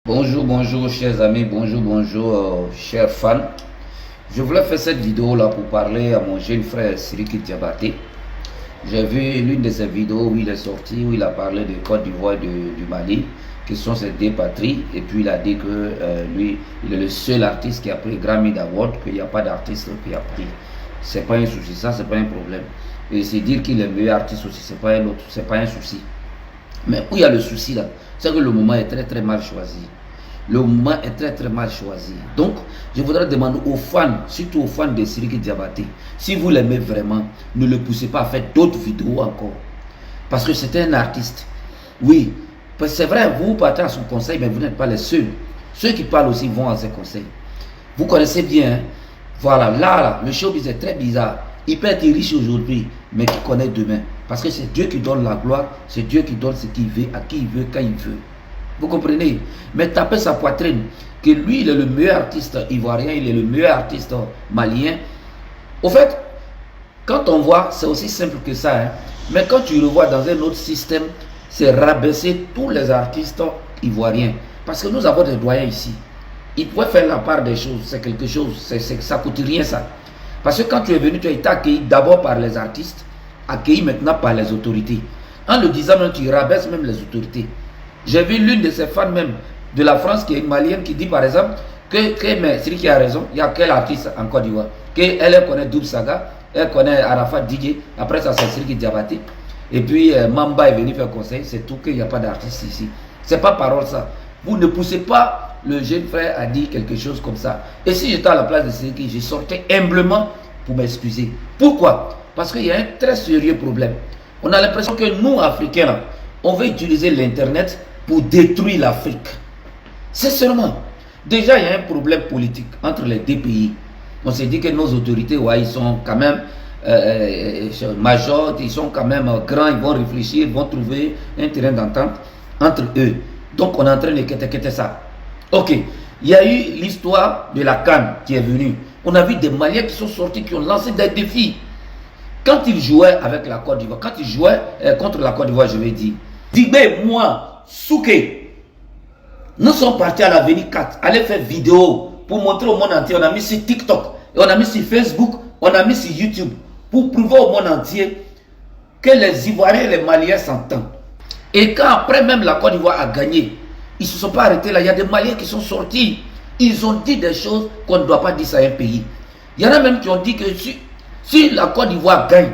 Bonjour chers amis, bonjour chers fans. Je voulais faire cette vidéo là pour parler à mon jeune frère Sidiki Diabaté. J'ai vu l'une de ses vidéos où il est sorti, où il a parlé de Côte d'Ivoire et du Mali, qui sont ses deux patries. Et puis il a dit que lui, il est le seul artiste qui a pris Grammy Award, qu'il n'y a pas d'artiste qui a pris. C'est pas un souci, ça c'est pas un problème. Et c'est dire qu'il est le meilleur artiste aussi, c'est pas un souci. Mais où il y a le souci là, c'est que le moment est très mal choisi. Le moment est très mal choisi. Donc, je voudrais demander aux fans, surtout aux fans de Sidiki Diabaté, si vous l'aimez vraiment, ne le poussez pas à faire d'autres vidéos encore. Parce que c'est un artiste. Oui, c'est vrai, vous partez à son conseil, mais vous n'êtes pas les seuls. Ceux qui parlent aussi vont à ses conseils. Vous connaissez bien, hein? Voilà, là, le showbiz est très bizarre. Il peut être riche aujourd'hui, mais qui connaît demain. Parce que c'est Dieu qui donne la gloire, c'est Dieu qui donne ce qu'il veut, à qui il veut, quand il veut. Vous comprenez? Mais taper sa poitrine, que lui, il est le meilleur artiste ivoirien, il est le meilleur artiste malien. Au fait, quand on voit, c'est aussi simple que ça. Hein? Mais quand tu le vois dans un autre système, c'est rabaisser tous les artistes ivoiriens. Parce que nous avons des doyens ici. Ils pouvaient faire la part des choses, c'est quelque chose, ça ne coûte rien ça. Parce que quand tu es venu, tu as été accueilli d'abord par les artistes, accueilli maintenant par les autorités. En le disant même, tu rabaisses même les autorités. J'ai vu l'une de ses fans même de la France qui est une malienne qui dit par exemple mais c'est lui qui a raison, il y a quel artiste en Côte d'Ivoire, qu'elle connaît Doub Saga, elle connaît Arafat Didier, après ça c'est Sidiki Diabaté, et puis Mamba est venu faire conseil, c'est tout, qu'il n'y a pas d'artiste ici. C'est pas parole ça. Vous ne poussez pas le jeune frère à dire quelque chose comme ça. Et si j'étais à la place de Sidiki, je sortais humblement pour m'excuser. Pourquoi? Parce qu'il y a un très sérieux problème. On a l'impression que nous, Africains, là, on veut utiliser l'Internet pour détruire l'Afrique. C'est seulement. Déjà, il y a un problème politique entre les deux pays. On s'est dit que nos autorités, ouais, ils sont quand même majors, ils sont quand même grands, ils vont réfléchir, ils vont trouver un terrain d'entente entre eux. Donc, on est en train de quitter ça. Ok, il y a eu l'histoire de la CAN qui est venue. On a vu des Maliens qui sont sortis, qui ont lancé des défis. Quand ils jouaient avec la Côte d'Ivoire, quand ils jouaient contre la Côte d'Ivoire, je vais dire, Dibé, moi, Souké, nous sommes partis à l'avenue 4, aller faire vidéo pour montrer au monde entier. On a mis sur TikTok, et on a mis sur Facebook, on a mis sur YouTube, pour prouver au monde entier que les Ivoiriens et les Maliens s'entendent. Et quand après même la Côte d'Ivoire a gagné, ils ne se sont pas arrêtés là. Il y a des Maliens qui sont sortis. Ils ont dit des choses qu'on ne doit pas dire à un pays. Il y en a même qui ont dit que si la Côte d'Ivoire gagne,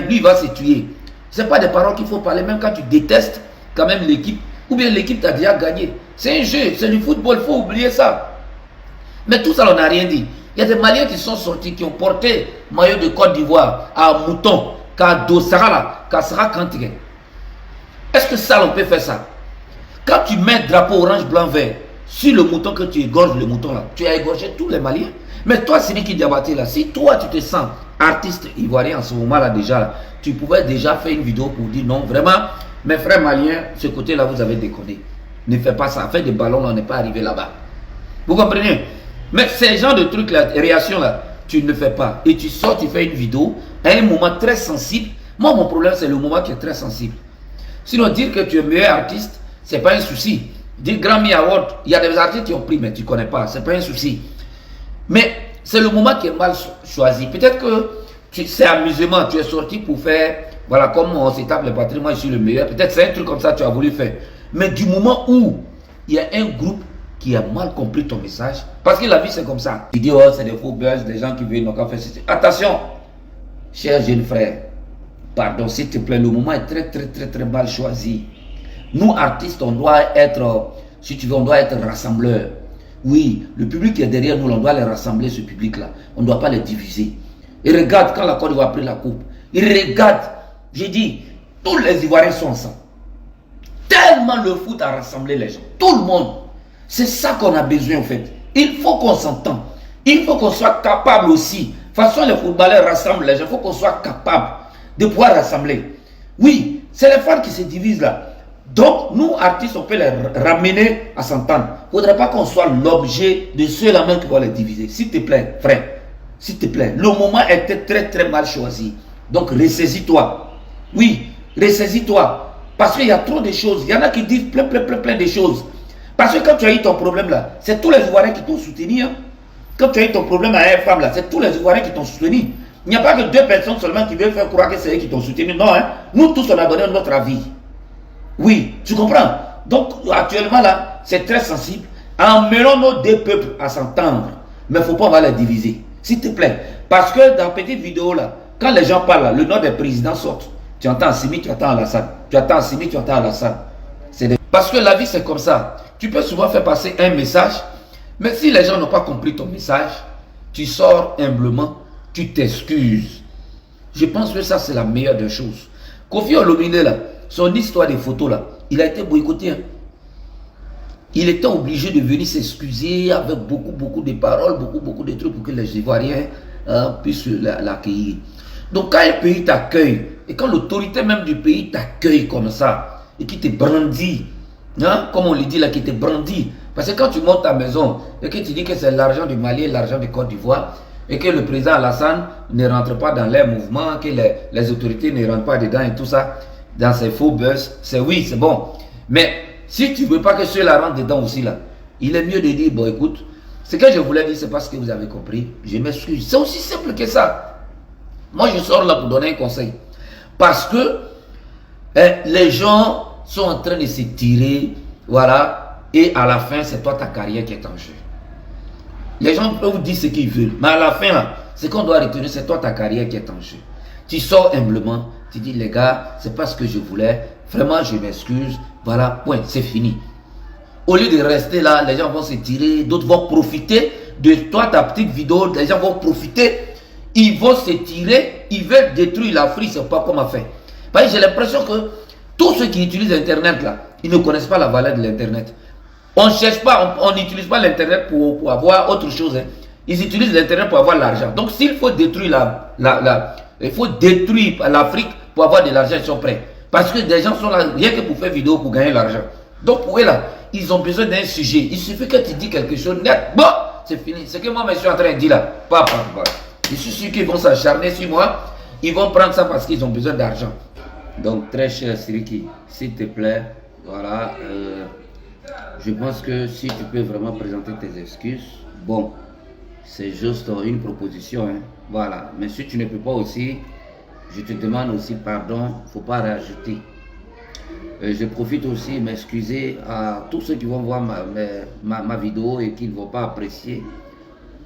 lui il va se tuer. Ce n'est pas des paroles qu'il faut parler, même quand tu détestes quand même l'équipe, ou bien l'équipe t'a déjà gagné. C'est un jeu, c'est du football, il faut oublier ça. Mais tout ça, on n'a rien dit. Il y a des Maliens qui sont sortis, qui ont porté maillot de Côte d'Ivoire à Mouton, qu'à Dossara, qu'à Sara Kantigé. Est-ce que ça, on peut faire ça? Quand tu mets drapeau orange, blanc, vert sur le mouton, que tu égorges le mouton là, tu as égorgé tous les Maliens. Mais toi, Sidiki Diabaté là, si toi tu te sens artiste ivoirien en ce moment là déjà, là, tu pouvais déjà faire une vidéo pour dire non, vraiment, mes frères maliens, ce côté là vous avez déconné. Ne fais pas ça, fais des ballons là, on n'est pas arrivé là-bas. Vous comprenez? Mais ces genres de trucs là, réactions là, tu ne fais pas. Et tu sors, tu fais une vidéo à un moment très sensible. Moi, mon problème, c'est le moment qui est très sensible. Sinon, dire que tu es meilleur artiste, c'est pas un souci. Dire Grammy Award, il y a des artistes qui ont pris, mais tu ne connais pas, c'est pas un souci. Mais c'est le moment qui est mal choisi. Peut-être que c'est amusement, tu es sorti pour faire, voilà, comme on s'étape les batteries, moi je suis le meilleur. Peut-être c'est un truc comme ça que tu as voulu faire. Mais du moment où il y a un groupe qui a mal compris ton message, parce que la vie c'est comme ça. Tu dis, oh, c'est des faux buzz, des gens qui veulent donc faire ceci. Attention, cher jeune frère, pardon, s'il te plaît, le moment est très mal choisi. Nous, artistes, on doit être, si tu veux, on doit être rassembleurs. Oui, le public qui est derrière nous, on doit les rassembler, ce public-là. On ne doit pas les diviser. Et regarde, quand la Côte d'Ivoire a pris la coupe, et regarde, j'ai dit, tous les Ivoiriens sont ensemble. Tellement le foot a rassemblé les gens. Tout le monde. C'est ça qu'on a besoin, en fait. Il faut qu'on s'entende. Il faut qu'on soit capable aussi. De toute façon, les footballeurs rassemblent les gens. Il faut qu'on soit capable de pouvoir rassembler. Oui, c'est les fans qui se divisent là. Donc, nous, artistes, on peut les ramener à s'entendre. Il ne faudrait pas qu'on soit l'objet de ceux-là même qui vont les diviser. S'il te plaît, frère, s'il te plaît. Le moment était très mal choisi. Donc, ressaisis-toi. Oui, ressaisis-toi. Parce qu'il y a trop de choses. Il y en a qui disent plein de choses. Parce que quand tu as eu ton problème là, c'est tous les Ivoiriens qui t'ont soutenu. Hein. Quand tu as eu ton problème avec une femme là, c'est tous les Ivoiriens qui t'ont soutenu. Il n'y a pas que 2 personnes seulement qui veulent faire croire que c'est eux qui t'ont soutenu. Non, hein. Nous tous on a donné notre avis. Oui, tu comprends? Donc actuellement là, c'est très sensible. Emmenons nos 2 peuples à s'entendre. Mais il ne faut pas les diviser. S'il te plaît. Parce que dans la petite vidéo là, quand les gens parlent là, le nom des présidents sort. Tu entends Assimi, tu entends Alassane. Tu entends Assimi, tu entends Alassane. Parce que la vie c'est comme ça. Tu peux souvent faire passer un message. Mais si les gens n'ont pas compris ton message, tu sors humblement, tu t'excuses. Je pense que ça c'est la meilleure des choses. Kofi Olomide là, son histoire des photos là, il a été boycotté. Hein. Il était obligé de venir s'excuser avec beaucoup de paroles, beaucoup de trucs pour que les Ivoiriens puissent l'accueillir. Donc quand un pays t'accueille, et quand l'autorité même du pays t'accueille comme ça, et qui te brandit, hein, comme on le dit là, qui te brandit, parce que quand tu montes ta maison, et que tu dis que c'est l'argent du Mali et l'argent de Côte d'Ivoire, et que le président Alassane ne rentre pas dans les mouvements, que les autorités ne rentrent pas dedans et tout ça, dans ces faux buzz, c'est oui, c'est bon. Mais si tu ne veux pas que ceux-là rentrent dedans aussi, là, il est mieux de dire, bon écoute, ce que je voulais dire, c'est pas ce que vous avez compris, je m'excuse. C'est aussi simple que ça. Moi, je sors là pour donner un conseil. Parce que les gens sont en train de se tirer, voilà, et à la fin, c'est toi ta carrière qui est en jeu. Les gens peuvent vous dire ce qu'ils veulent, mais à la fin, ce qu'on doit retenir, c'est toi ta carrière qui est en jeu. Tu sors humblement, tu dis, les gars, c'est pas ce que je voulais, vraiment, je m'excuse, voilà, point, c'est fini. Au lieu de rester là, les gens vont se tirer, d'autres vont profiter de toi, ta petite vidéo, les gens vont profiter, ils vont se tirer, ils veulent détruire l'Afrique, c'est pas comme on fait. Parce que j'ai l'impression que tous ceux qui utilisent Internet là, ils ne connaissent pas la valeur de l'Internet. On ne cherche pas, on n'utilise pas l'Internet pour avoir autre chose. Hein. Ils utilisent l'Internet pour avoir l'argent. Donc s'il faut détruire il faut détruire l'Afrique pour avoir de l'argent, ils sont prêts. Parce que des gens sont là rien que pour faire vidéo pour gagner l'argent. Donc pour eux là, ils ont besoin d'un sujet. Il suffit que tu dis quelque chose net. Bon, c'est fini. Ce que moi je suis en train de dire là. Je suis sûr qu'ils vont s'acharner sur moi. Ils vont prendre ça parce qu'ils ont besoin d'argent. Donc très cher Siriki, s'il te plaît, voilà. Je pense que si tu peux vraiment présenter tes excuses, bon, c'est juste une proposition, hein, voilà. Mais si tu ne peux pas aussi, je te demande aussi pardon, il ne faut pas rajouter. Je profite aussi de m'excuser à tous ceux qui vont voir ma vidéo et qui ne vont pas apprécier.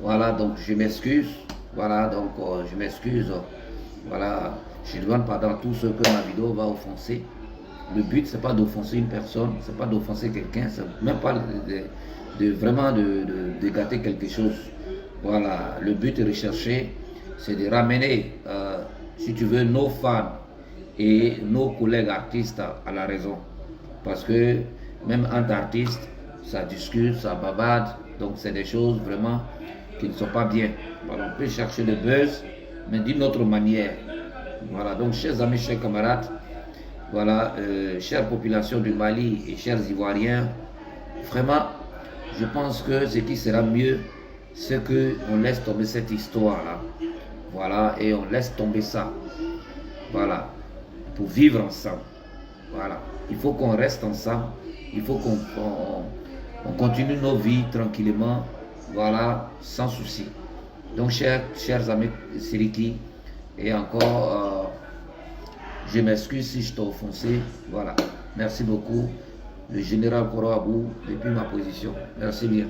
Voilà, donc je m'excuse, voilà, donc je m'excuse, voilà, je demande pardon à tous ceux que ma vidéo va offenser. Le but, c'est pas d'offenser une personne, c'est pas d'offenser quelqu'un, c'est même pas vraiment de gâter quelque chose. Voilà, le but recherché, c'est de ramener, si tu veux, nos fans et nos collègues artistes à la raison. Parce que même entre artistes, ça discute, ça bavarde, donc c'est des choses vraiment qui ne sont pas bien. Voilà, on peut chercher le buzz, mais d'une autre manière. Voilà, donc chers amis, chers camarades, voilà, chère population du Mali et chers Ivoiriens, vraiment, je pense que ce qui sera mieux, c'est qu'on laisse tomber cette histoire-là. Voilà, et on laisse tomber ça. Voilà, pour vivre ensemble. Voilà, il faut qu'on reste ensemble. Il faut qu'on continue nos vies tranquillement. Voilà, sans souci. Donc, chers amis Siriki, et encore... je m'excuse si je t'ai offensé. Voilà. Merci beaucoup. Le général Koroabou, depuis ma position. Merci bien.